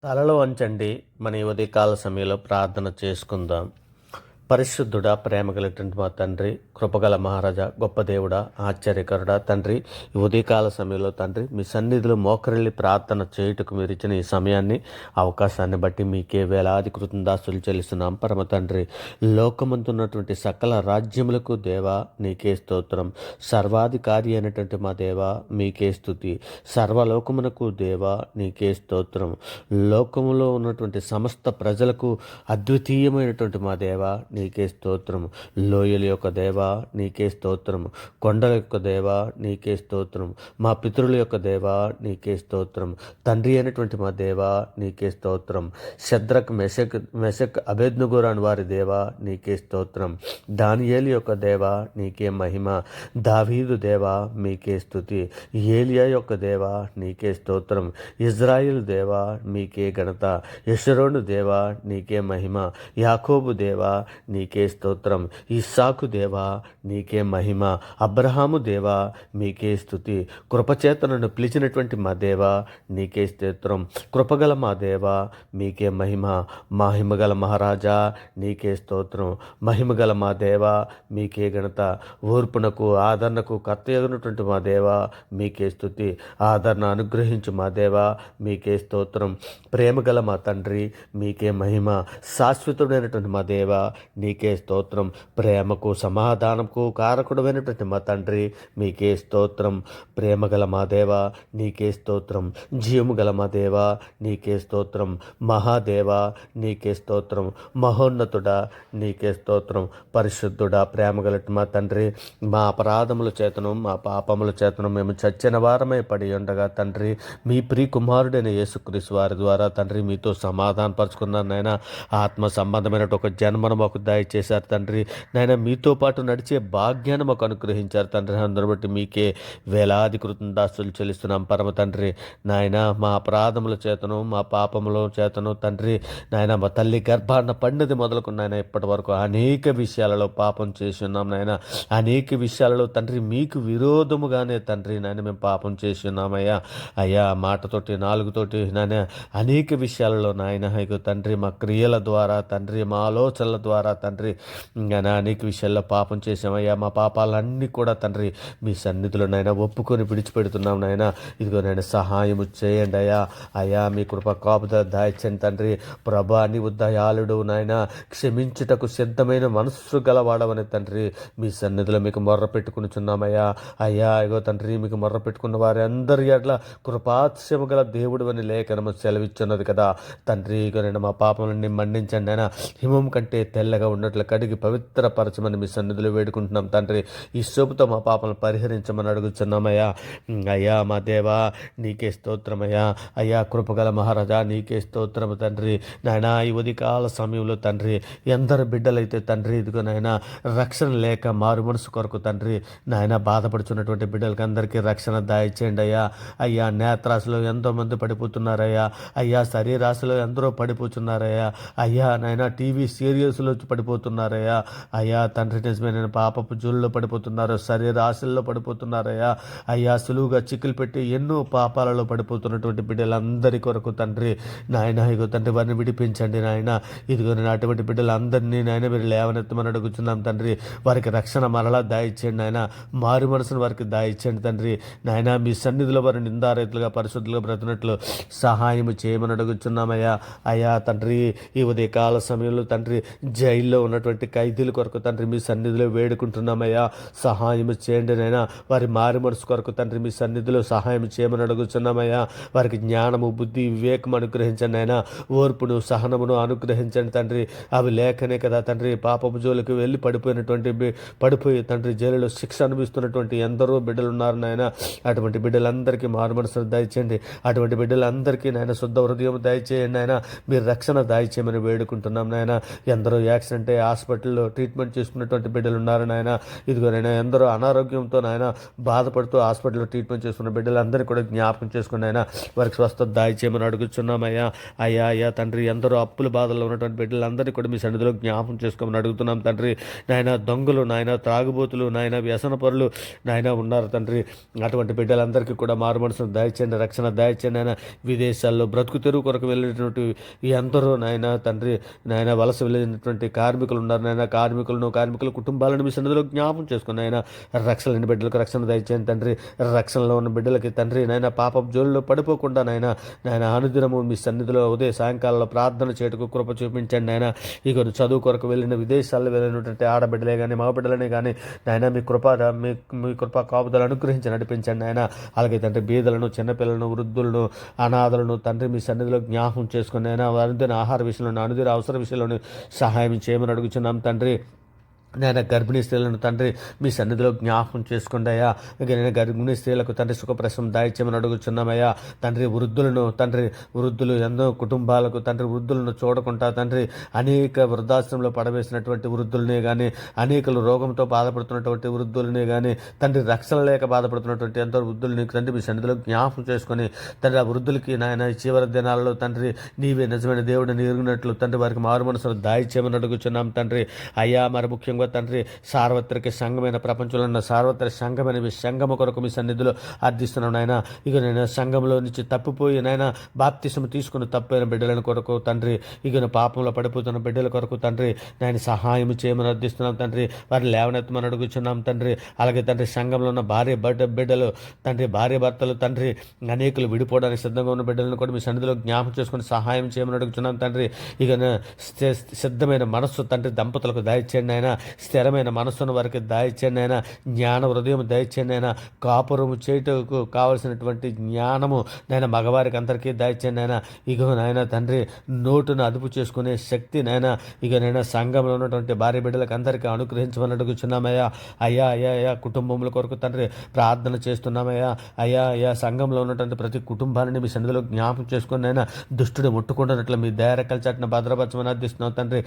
తలలో వంచండి. మన ఈ ఉదయకాల సమయంలో ప్రార్థన చేసుకుందాం. పరిశుద్ధుడా, ప్రేమ కలిగినటువంటి మా తండ్రి, కృపగల మహారాజా, గొప్ప దేవుడా, ఆశ్చర్యకరుడా తండ్రి, ఈ ఉదయకాల సమయంలో తండ్రి మీ సన్నిధిలో మోకరిల్లి ప్రార్థన చేయుటకు మీరు ఇచ్చిన ఈ సమయాన్ని, అవకాశాన్ని బట్టి మీకే వేలాది కృతజ్ఞతాస్తులు చెల్లిస్తున్నాం. పరమ తండ్రి, లోకమందున్నటువంటి సకల రాజ్యములకు దేవా నీకే స్తోత్రం. సర్వాధికారి అయినటువంటి మా దేవా మీకే స్తుతి. సర్వలోకమునకు దేవా నీకే స్తోత్రం. లోకములో ఉన్నటువంటి సమస్త ప్రజలకు అద్వితీయమైనటువంటి మా దేవా నీకే స్తోత్రము. లోయల యొక్క దేవా నీకే స్తోత్రము. కొండల యొక్క దేవా నీకే స్తోత్రము. మా పితరుల యొక్క దేవా నీకే స్తోత్రం. తండ్రి అయినటువంటి మా దేవా నీకే స్తోత్రం. శద్రక్ మెషక్ అబేద్నగో రాని వారి దేవా నీకే స్తోత్రం. దానియేలు యొక్క దేవా నీకే మహిమ. దావీదు దేవా మీకే స్తుతి. ఏలియా యొక్క దేవా నీకే స్తోత్రం. ఇజ్రాయిల్ దేవా మీకే ఘనత. యెషరోను దేవా నీకే మహిమ. యాకోబు దేవా నీకే స్తోత్రం. ఇస్సాకు దేవా నీకే మహిమ. అబ్రహాము దేవా మీకే స్తుతి. కృపచేతనను పిలిచినటువంటి మా దేవా నీకే స్తోత్రం. కృపగల మా దేవా మీకే మహిమ. మహిమగల మహారాజా నీకే స్తోత్రం. మహిమగల మా దేవా మీకే ఘనత. ఓర్పునకు ఆదరణకు కర్తయగినటువంటి మా దేవా మీకే స్తుతి. ఆదరణ అనుగ్రహించు మా దేవా మీకే స్తోత్రం. ప్రేమగల మా తండ్రి మీకే మహిమ. శాశ్వతుడైనటువంటి మా దేవా నీకే స్తోత్రం. ప్రేమకు సమాధానంకు కారకుడమైనటువంటి మా తండ్రి మీకే స్తోత్రం. ప్రేమగల మా దేవా నీకే స్తోత్రం. జీవము గల మా దేవా నీకే స్తోత్రం. మహాదేవా నీకే స్తోత్రం. మహోన్నతుడా నీకే స్తోత్రం. పరిశుద్ధుడా, ప్రేమగల మా తండ్రి, మా అపరాధముల చేతను మా పాపముల చేతను మేము చచ్చిన వారమై పడి ఉండగా తండ్రి, మీ ప్రియ కుమారుడైన యేసుక్రీస్తు వారి ద్వారా తండ్రి మీతో సమాధాన పరుచుకున్నాను నాయన. ఆత్మ సంబంధమైన ఒక జన్మను మాకు దయచేశారు తండ్రి. నాయన మీతో పాటు నడిచే భాగ్యాన్ని మాకు అనుగ్రహించారు తండ్రి. అందరూ బట్టి మీకే వేలాది కృతజ్ఞతాస్తులు చెల్లిస్తున్నాం పరమ తండ్రి. నాయన మా అపరాధముల చేతను మా పాపముల చేతను తండ్రి, నాయన మా తల్లి గర్భాన్న పండిది మొదలుకున్న నాయన ఇప్పటి వరకు అనేక విషయాలలో పాపం చేసి ఉన్నాం నాయన. అనేక విషయాలలో తండ్రి మీకు విరోధముగానే తండ్రి నాయన మేము పాపం చేసి ఉన్నామయ్యా. అయ్యా మాటతోటి నాలుగుతోటి నాయన అనేక విషయాలలో నాయన ఇక తండ్రి మా క్రియల ద్వారా తండ్రి, మా ఆలోచనల ద్వారా తండ్రి అనేక విషయాల్లో పాపం చేసామయ్యా. మా పాపాలన్నీ కూడా తండ్రి మీ సన్నిధిలో నాయన ఒప్పుకొని విడిచిపెడుతున్నాం నాయన. ఇదిగో నాయన సహాయము చేయండి అయ్యా. అయ్యా మీ కృప కాపుదల దాయిచ్చండి తండ్రి. ప్రభా నీవు దయాళుడు నాయన, క్షమించుటకు సిద్ధమైన మనస్సు గలవాడవని తండ్రి మీ సన్నిధిలో మీకు మొర్ర పెట్టుకునిచున్నామయ్యా. అయ్యా ఇగో తండ్రి మీకు మొర్ర పెట్టుకున్న వారి అందరి ఎట్లా కృపాత్స్యము గల దేవుడు అని లేఖనము సెలవిచ్చున్నది కదా తండ్రి. ఇక నేను మా పాపములన్నీ మన్నించండి అయినా హిమం కంటే తెల్లగా ఉన్నట్లు కడిగి పవిత్రపరచమని మీ సన్నిధిలో వేడుకుంటున్నాం తండ్రి. ఈ శోభతో మా పాపలను పరిహరించమని అడుగుతున్నామయ్యా. అయ్యా మా దేవా నీకే స్తోత్రమయ్యా. అయ్యా కృపగల మహారాజా నీకే స్తోత్రము తండ్రి. నాయన ఈ ఉదయకాల సమయంలో తండ్రి ఎందరు బిడ్డలైతే తండ్రి ఇదిగో నాయన రక్షణ లేక మారు మనసు కొరకు తండ్రి నాయన బాధపడుచున్నటువంటి బిడ్డలకి అందరికీ రక్షణ దాయిచేయండి అయ్యా. అయ్యా నేత్రాశలో ఎంతోమంది పడిపోతున్నారయ్యా. అయ్యా శరీరాశలో ఎందరో పడిపోతున్నారయ్యా. అయ్యా నాయన టీవీ సీరియల్స్లో పడిపోతున్నారయ్యా. అయ్యా తండ్రి నిజమైన పాపపు జోల్లో పడిపోతున్నారు, శరీర ఆశల్లో పడిపోతున్నారయ్యా. అయ్యా సులువుగా చిక్కులు పెట్టి ఎన్నో పాపాలలో పడిపోతున్నటువంటి బిడ్డలందరి కొరకు తండ్రి నాయన ఇగో తండ్రి వారిని విడిపించండి నాయన. ఇదిగో నేను అటువంటి బిడ్డలందరినీ నాయన మీరు లేవనెత్తమని అడుగుతున్నాం తండ్రి. వారికి రక్షణ మరలా దాయిచ్చండి నాయన. మారు మనసును వారికి దాయిచ్చండి తండ్రి. నాయన మీ సన్నిధిలో వారిని నిందారైతులుగా పరిశుద్ధులుగా బ్రతున్నట్లు సహాయం చేయమని అడుగుతున్నామయ్యా. అయ్యా తండ్రి ఈ ఉదయకాల సమయంలో తండ్రి జైల్లో ఉన్నటువంటి ఖైదీల కొరకు తండ్రి మీ సన్నిధిలో వేడుకుంటున్నామయ్యా. సహాయం చేయండి నైనా. వారి మారి మనసు కొరకు తండ్రి మీ సన్నిధిలో సహాయం చేయమని అడుగుతున్నామయ్యా. వారికి జ్ఞానము, బుద్ధి, వివేకం అనుగ్రహించండి అయినా. ఓర్పును, సహనమును అనుగ్రహించండి తండ్రి. అవి లేకనే కదా తండ్రి పాపపు జోలికి వెళ్ళి పడిపోయి తండ్రి జైలులో శిక్ష అనుభవిస్తున్నటువంటి ఎందరో బిడ్డలు ఉన్నారు నాయన. అటువంటి బిడ్డలందరికీ మారు మనసును దయచేయండి. అటువంటి బిడ్డలందరికీ నాయన శుద్ధ హృదయం దయచేయండి నాయన. మీరు రక్షణ దయచేయమని వేడుకుంటున్నాం నాయన. ఎందరో యాక్సిడెంట్ అయ్యి హాస్పిటల్లో ట్రీట్మెంట్ చేసుకున్నటువంటి బిడ్డలు ఉన్నారు నాయన. ఇదిగో నాయన ఎందరో అనారోగ్యంతో నాయన బాధపడుతూ హాస్పిటల్లో ట్రీట్మెంట్ చేసుకున్న బిడ్డలందరినీ కూడా జ్ఞాపకం చేసుకుని నాయన వారికి స్వస్థత దాయిచేయమని అడుగుతున్నామయ్యా. అయ్యా అయ్యా తండ్రి, ఎందరో అప్పుల బాధల్లో ఉన్నటువంటి బిడ్డలందరినీ కూడా మీ సన్నిధిలో జ్ఞాపకం చేసుకోమని అడుగుతున్నాం తండ్రి. నాయన దొంగలు, నాయన త్రాగుబోతులు, నాయన వ్యసన పరులు నాయన ఉన్నారు తండ్రి. అటువంటి బిడ్డలందరికీ కూడా మారు మనసును దయచేయండి, రక్షణ దయచేయండి నాయన. విదేశాల్లో బ్రతుకు తెరువు కొరకు వెళ్ళినటువంటి ఎందరో నాయన తండ్రి, నాయన వలస వెళ్ళినటువంటి కార్మికులు ఉన్నారు నాయన. కార్మికుల కుటుంబాలను మీ సన్నిధిలో జ్ఞాపకం చేసుకుని ఆయన రక్షణ లేని బిడ్డలకు రక్షణ దయచేయండి తండ్రి. రక్షణలో ఉన్న బిడ్డలకి తండ్రి నాయన పాపం జోలిలో పడిపోకుండా నాయన అనుదినము మీ సన్నిధిలో ఉదయ సాయంకాలంలో ప్రార్థన చేయటకు కృప చూపించండి నాయన. ఇక చదువు కొరకు వెళ్ళిన విదేశాల్లో వెళ్ళినటువంటి ఆడబిడ్డలే కానీ మగబిడ్డలనే కానీ నాయన మీ కృప కాపుదలు అనుగ్రహించి నడిపించండి నాయన. అలాగే తండ్రి బీదలను, చిన్నపిల్లలను, వృద్ధులను, అనాథలను తండ్రి మీ సన్నిధిలో జ్ఞాపకం చేసుకుని అయినా అనుదిన ఆహార విషయంలో, అనుదిన అవసర విషయంలో సహాయం చేయమని అడుగుచున్నాం తండ్రి. నేను గర్భిణీ స్త్రీలను తండ్రి మీ సన్నిధిలో జ్ఞాపకం చేసుకోండి అయ్యా. నేను గర్భిణీ స్త్రీలకు తండ్రి సుఖప్రసవం దాయిచ్యమని అడుగుచున్నామయ్యా. తండ్రి వృద్ధులు ఎన్నో కుటుంబాలకు తండ్రి వృద్ధులను చూడకుండా తండ్రి అనేక వృద్ధాశ్రమంలో పడవేసినటువంటి వృద్ధులనే కానీ, అనేకలు రోగంతో బాధపడుతున్నటువంటి వృద్ధులనే కానీ, తండ్రి రక్షణ లేక బాధపడుతున్నటువంటి ఎంతో వృద్ధులని తండ్రి మీ సన్నిధిలో జ్ఞాపకం చేసుకొని తండ్రి ఆ వృద్ధులకి నాయన చివరి దినాలలో తండ్రి నీవే నిజమైన దేవుడిని ఎరిగినట్లు తండ్రి వారికి మారు మనసును దాయిచ్యమని అడుగుచున్నాం తండ్రి. అయ్యా మరి ముఖ్యంగా తండ్రి సార్వత్రిక సంఘమైన ప్రపంచంలో ఉన్న సార్వత్రిక సంఘమైన మీ సంఘము కొరకు మీ సన్నిధిలో అర్థిస్తున్నాను నాయన. ఇక నేను సంఘంలో నుంచి తప్పిపోయి నాయన బాప్తిసం తీసుకుని తప్పైన బిడ్డలను కొరకు తండ్రి, ఇక పాపంలో పడిపోతున్న బిడ్డల కొరకు తండ్రి నేను సహాయం చేయమని అర్థిస్తున్నాం తండ్రి. వారిని లేవనెత్తమని అడుగుచున్నాం తండ్రి. అలాగే తండ్రి సంఘంలో ఉన్న బిడ్డలు తండ్రి, భార్య భర్తలు తండ్రి అనేకులు విడిపోవడానికి సిద్ధంగా ఉన్న బిడ్డలను కూడా మీ సన్నిధిలో జ్ఞాపకం చేసుకుని సహాయం చేయమని అడుగుతున్నాం తండ్రి. ఇక సిద్ధమైన మనస్సు తండ్రి దంపతులకు దయచేయండి ఆయన. స్థిరమైన మనస్సును వారికి దయచేయండి ఆయన. జ్ఞాన హృదయం దయచేయండి ఆయన. కాపురము చేయటకు కావలసినటువంటి జ్ఞానము నాయన మగవారికి అందరికీ దయచేయండి ఆయన. ఇగో నాయన తండ్రి నోటును అదుపు చేసుకునే శక్తి నాయన ఇక నేను సంఘంలో ఉన్నటువంటి భార్య బిడ్డలకు అందరికీ అనుగ్రహించమని అడుగుచున్నామయ్యా. అయ్యా కుటుంబముల కొరకు తండ్రి ప్రార్థన చేస్తున్నామయ్యా. అయ్యా సంఘంలో ఉన్నటువంటి ప్రతి కుటుంబాన్ని మీ సన్నిధిలో జ్ఞాపకం చేసుకుని నాయన దుష్టుడు ముట్టుకుంటున్నట్లు మీ దయరెక్కల చాటున భద్రపరచమని అర్థిస్తున్నాం తండ్రి.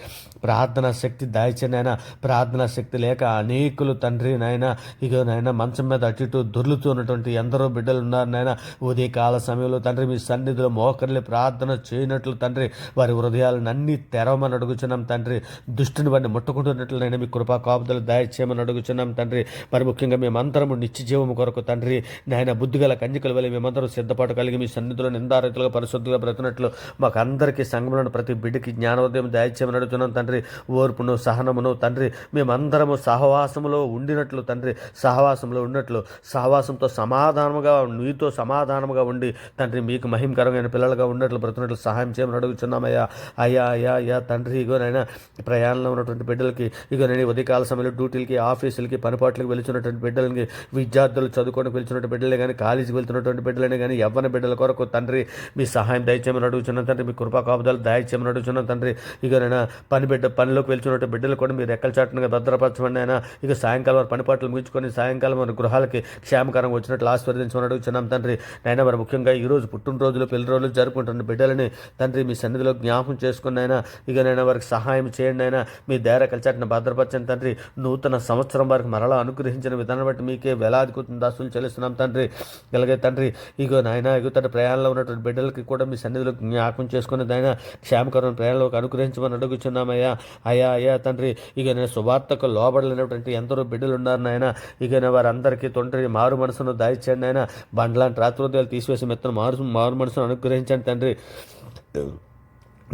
ప్రార్థనా శక్తి దయచేయండి ఆయన. ప్రార్థనా శక్తి లేక అనేకులు తండ్రి నాయన ఇక నాయన మంచం మీద అటు ఇటు దొర్లుతూ ఉన్నటువంటి ఎందరో బిడ్డలు ఉన్నారు నాయన. ఉదయకాల సమయంలో తండ్రి మీ సన్నిధిలో మోకర్లే ప్రార్థన చేయనట్లు తండ్రి వారి హృదయాలను అన్ని తెరవమని అడుగుచున్నాం తండ్రి. దుష్టుని వాడిని ముట్టుకుంటున్నట్లు నైనా మీ కృపా కాపుదలు దయచేయమని అడుగుచున్నాం తండ్రి. మరి ముఖ్యంగా మేమంతరము నిత్య జీవము కొరకు తండ్రి నాయన బుద్ధిగల కన్యకల వల్ల మేమందరం సిద్ధపాటు కలిగి మీ సన్నిధిలో నిందారతులుగా పరిశుద్ధిగా బ్రతున్నట్లు మాకు అందరికీ సంఘంలో ప్రతి బిడ్డకి జ్ఞానోదయం దయచేయమని అడుగుతున్నాం తండ్రి. ఓర్పును, సహనమును తండ్రి మేమందరము సహవాసములో ఉండినట్లు తండ్రి, సహవాసంతో నీతో సమాధానముగా ఉండి తండ్రి మీకు మహిమకరమైన పిల్లలుగా ఉన్నట్లు బ్రతున్నట్లు సహాయం చేయమని అడుగుచున్నామయ్యా. అయ్యా తండ్రి ఇగోనైనా ప్రయాణంలో ఉన్నటువంటి బిడ్డలకి ఇగోనైనా ఉదయకాల సమయంలో డ్యూటీలకి, ఆఫీసులకి, పనిపాట్లకి వెళ్తున్నటువంటి బిడ్డలకి, విద్యార్థులు చదువుకోవడానికి వెళ్తున్నటువంటి బిడ్డలే కానీ, కాలేజీకి వెళ్తున్నటువంటి బిడ్డలనే కానీ, యవ్వన బిడ్డల కొరకు తండ్రి మీ సహాయం దయచేయమని అడుగుచున్నాం తండ్రి. మీ కృపా కాపుదలు దయచేయమని అడుగుచున్నాం తండ్రి. ఇగోనైనా పనిలోకి వెళ్తున్నటువంటి బిడ్డలు కూడా మీరు రెక్కల చాటుగా భద్రపరచమని అయినా ఇక సాయంకాలం వారి పనిపాట్లు ముగించుకొని సాయంకాలం వారి గృహాలకి క్షేమకరంగా వచ్చినట్లు ఆశీర్వదించమని అడుగుచున్నాం తండ్రి. నాయన మరి ముఖ్యంగా ఈరోజు పుట్టినరోజులు, పెళ్లి రోజులు జరుపుకుంటున్న బిడ్డలని తండ్రి మీ సన్నిధిలో జ్ఞాపకం చేసుకుని అయినా ఇక నైనా వారికి సహాయం చేయండి అయినా. మీ దయ కలిచాటిన భద్రపరచండి తండ్రి. నూతన సంవత్సరం వారికి మరలా అనుగ్రహించిన విధానం బట్టి మీకే వేలాది కోట్ల దాసులు చెల్లిస్తున్నాం తండ్రి. ఇలాగే తండ్రి ఇగో నాయన తండ్రి ప్రయాణంలో ఉన్నటువంటి బిడ్డలకి కూడా మీ సన్నిధిలో జ్ఞాపకం చేసుకుని ఆయన క్షేమకరమైన ప్రయాణంలోకి అనుగ్రహించమని అడుగుచున్నామయ్యా. అయ్యా తండ్రి ఇక నేను సువార్తకు లోబడలేనటువంటి ఎందరో బిడ్డలు ఉన్నారు నాయన. ఇక వారందరికీ తండ్రి మారు మనసును దాయిచ్చండి ఆయన. బండ్లాంటి రాత్రోదయాలు తీసివేసి మెత్తను మారు మనసును అనుగ్రహించండి తండ్రి.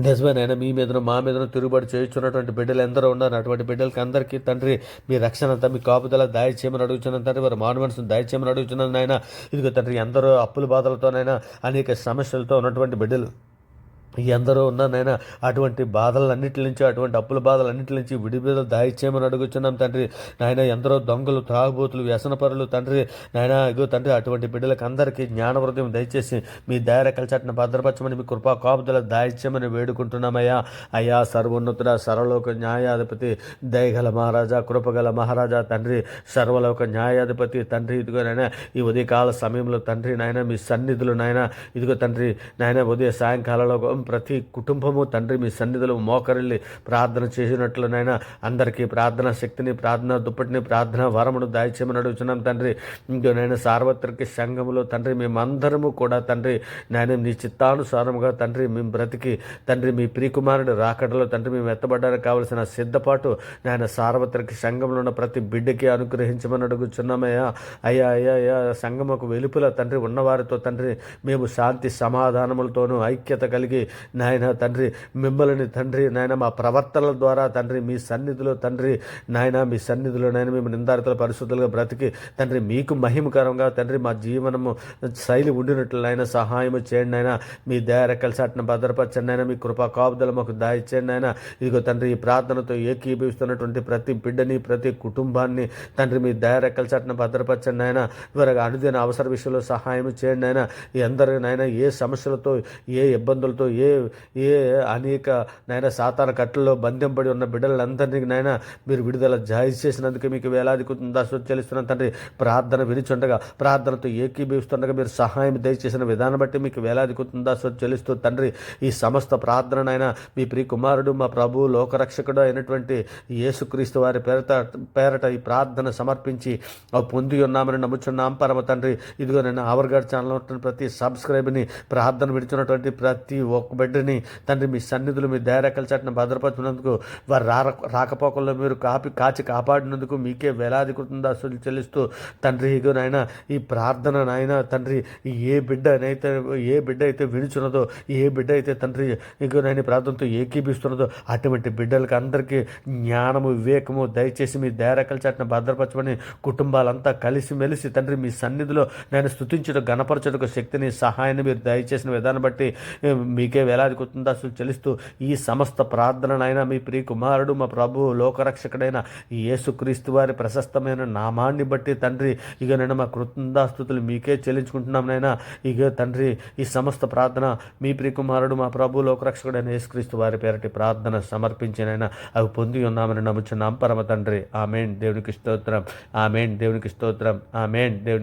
నిజమేనైనా మీ మీదను మా మీదను తిరుగుబాటు చేయించున్నటువంటి బిడ్డలు ఎందరో ఉన్నారు. అటువంటి బిడ్డలకి అందరికీ తండ్రి మీ రక్షణ అంతా మీ కాపుదల దయచేయమని అడుగుచున్నాను తండ్రి. వారు మారు మనసును దయచేయమని అడుగుచున్నాను నాయన. ఇదిగో తండ్రి ఎందరో అప్పుల బాధలతోనైనా అనేక సమస్యలతో ఉన్నటువంటి బిడ్డలు ఎందరో ఉన్నానైనా అటువంటి బాధలన్నింటి నుంచి, అటువంటి అప్పుల బాధలన్నింటి నుంచి విడుదల దాయిచ్చేయమని అడుగుచున్నాం తండ్రి. నాయన ఎందరో దొంగలు, త్రాగుబోతులు, వ్యసనపరులు తండ్రి నాయన ఇగో తండ్రి అటువంటి బిడ్డలకు అందరికీ జ్ఞాన హృదయం దయచేసి మీ దయ కలిచాటిన భద్రపరచమని మీ కృపా కాపుదల దాయిచ్యమని వేడుకుంటున్నామయ్యా. అయ్యా సర్వోన్నతుడ, సర్వలోక న్యాయాధిపతి, దయగల మహారాజా, కృపగల మహారాజా తండ్రి, సర్వలోక న్యాయాధిపతి తండ్రి ఇదిగో నాయన ఈ ఉదయకాల సమయంలో తండ్రి నాయన మీ సన్నిధులు నాయన ఇదిగో తండ్రి నాయన ఉదయ సాయంకాలంలో ప్రతి కుటుంబము తండ్రి మీ సన్నిధిలో మోకరిల్లి ప్రార్థన చేసినట్లునైనా అందరికీ ప్రార్థన శక్తిని, ప్రార్థన దుప్పటిని, ప్రార్థన వరమును దయచేయమని అడుగుతున్నాం తండ్రి. ఇంకోనైనా సార్వత్రిక సంఘములో తండ్రి మేమందరము కూడా తండ్రి నాయన నీ చిత్తానుసారముగా తండ్రి మేము బ్రతికి తండ్రి మీ ప్రియకుమారుడు రాకడలో తండ్రి మేము ఎత్తబడడానికి కావలసిన సిద్ధపాటు నాయన సార్వత్రిక సంఘంలో ఉన్న ప్రతి బిడ్డకి అనుగ్రహించమని అడుగుతున్నామయ్యా. అయ్యా అయ్యా అయ్యా సంఘముకు వెలుపుల తండ్రి ఉన్నవారితో తండ్రి మేము శాంతి సమాధానములతోనూ ఐక్యత కలిగి నాయన తండ్రి మిమ్మల్ని తండ్రి నాయన మా ప్రవర్తనల ద్వారా తండ్రి మీ సన్నిధిలో తండ్రి నాయన మీ సన్నిధిలో నాయన మేము నిందారితల పరిశుద్ధులుగా బ్రతికి తండ్రి మీకు మహిమకరంగా తండ్రి మా జీవనము శైలి ఉండినట్లు నాయన సహాయము చేయండి నాయన. మీ దయారెక్కల చాటున భద్రపరచండి నాయన. మీ కృపా కాపుదల మాకు దాయిచ్చేయండి నాయన. ఇదిగో తండ్రి ఈ ప్రార్థనతో ఏకీభవిస్తున్నటువంటి ప్రతి బిడ్డని, ప్రతి కుటుంబాన్ని తండ్రి మీ దయారెక్కల చాటున భద్రపరచండి నాయన. ఇవరకు అనుదిన అవసర విషయంలో సహాయం చేయండి నాయన. ఈ అందరి నాయన ఏ సమస్యలతో, ఏ ఇబ్బందులతో, ఏ అనేక నాయన సాతాన కట్టల్లో బంధింపడి ఉన్న బిడ్డలందరినీ నాయన మీరు విడుదల జాయి చేసినందుకు మీకు వేలాది దాసు చెల్లిస్తున్న తండ్రి. ప్రార్థన వినిచుండగా, ప్రార్థనతో ఏకీభవిస్తుండగా మీరు సహాయం దయచేసిన విధానం బట్టి మీకు వేలాది దాసు చెల్లిస్తూ తండ్రి ఈ సమస్త ప్రార్థననైనా మీ ప్రియ కుమారుడు మా ప్రభు లోకరక్షకుడు అయినటువంటి యేసుక్రీస్తు వారి పేరట ఈ ప్రార్థన సమర్పించి పొంది ఉన్నామని నమ్ముచున్నాం పరమ తండ్రి. ఇదిగో నేను అవర్గాడ్ ఛానల్ ఉంటున్న ప్రతి సబ్స్క్రైబర్ని, ప్రార్థన విడుచున్నటువంటి ప్రతి ఒక్క బిడ్డని తండ్రి మీ సన్నిధులు మీ దయారెక్కల చాటున భద్రపరిచినందుకు, వారి రాకపోకల్లో మీరు కాచి కాపాడినందుకు మీకే వేలాది కృతజ్ఞతలు చెల్లిస్తూ తండ్రి ఇగో నాయన ఈ ప్రార్థన నాయన తండ్రి ఏ బిడ్డ అయితే వినుచున్నదో, ఏ బిడ్డ అయితే తండ్రి ఇగో నాయన ప్రార్థనతో ఏకీభిస్తున్నదో అటువంటి బిడ్డలకు అందరికీ జ్ఞానము, వివేకము దయచేసి మీ దయారెక్కల చాటున భద్రపరచమని కుటుంబాలంతా కలిసిమెలిసి తండ్రి మీ సన్నిధిలో నేను స్తుతించుట, గణపరచుటకు శక్తిని, సహాయాన్ని మీరు దయచేసిన విధానం బట్టి మీకే వేలాది కృతజ్ఞతలు చెల్లిస్తూ ఈ సమస్త ప్రార్థననైనా మీ ప్రియ కుమారుడు మా ప్రభు లోకరక్షకుడైన యేసుక్రీస్తు వారి ప్రశస్తమైన నామాన్ని బట్టి తండ్రి ఇక నేను మా కృతజ్ఞతాస్తుతులు మీకే చెల్లించుకుంటున్నాం నైనా. ఇక తండ్రి ఈ సమస్త ప్రార్థన మీ ప్రియ కుమారుడు మా ప్రభు లోకరక్షకుడైన యేసుక్రీస్తు వారి పేరటి ప్రార్థన సమర్పించినైనా అవి పొంది ఉన్నామని నమ్ముచున్నాం పరమ తండ్రి. ఆమేన్. దేవునికి స్తోత్రం. ఆమేన్. దేవునికి స్తోత్రం. ఆమేన్. దేవునికి